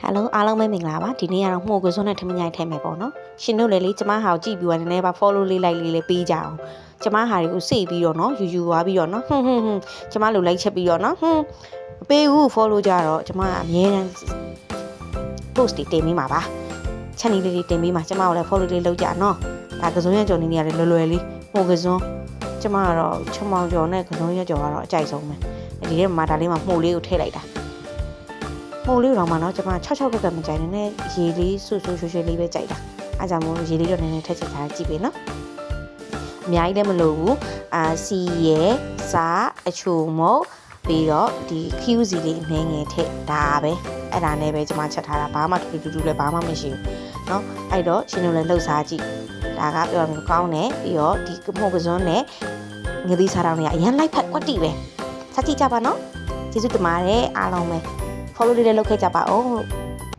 Hello အားလုံးပဲမင်္ဂလာပါဒီနေ့ကတော့မှုကိုစွန်းနဲ့ထမင်းညိုင်ထဲမယ်ပေါ့နော်ရှင်တို့လည်းလေကျမဟာကိုကြည့်ပြီးတော့နည်းနည်းပါ follow လေး like လေးပေးကြအောင်ကျမဟာတွေကိုစေ့ပြီးတော့နော်ယူသွားပြီးတော့နော်ကျမလို like ချက်ပြီးတော့နော်မပေးဘူး follow ကြတော့ကျမကအမြဲတမ်း post တွေတင်ပေးမှာပါ channel လေးတွေတင်ပေးမှာကျမကိုလည်း follow လေးလုပ်ကြနော်ဒါကစုံရကြော်နေနေရတယ်လွယ်လွယ်လေးမှုကစွန်းကျမကတော့ချမောင်ကြော်နဲ့ကစုံရကြော်ကတော့အကြိုက်ဆုံးပဲဒီထဲမှာဒါလေးမှာမှုလေးကိုထည့်လိုက်တာမိုးလေးတော့မှနော်ကျမ6ကမကြိုင်နဲ့ရေလေးဆူဆူရွှေရွှေလေးပဲကြိုက်တာအားကြောင့်မို့ရေလေးတော့နည်းနည်းထည့်ချင်တာကြည့်ပေးနော်အများကြီးလည်းမလိုဘူးစီရဲစားအချိုမုတ်ပြီးတော့ဒီ QC လေးအနှဲငယ်ထည့်ဒါပဲအဲ့ဒါနဲ့ပဲကျမချက်ထားတာဘာမှတူတူလည်းဘာမှမရှိဘူးเนาะအဲ့တော့ရှင်တို့လည်းလှုပ်ရှားကြည့်ဒါကပြောရင်ကောင်းတယ်ပြီးတော့ဒီမှုကစွန်းနဲ့ငသီးစားတောင်းတွေကအရင်လိုက်ဖက်ကွက်တီပဲစကြည့်ကြပါနော်ကျေးဇူးတင်ပါတယ်အားလုံးပဲfollow လေးလုပ်ခဲ့ကြပါဦး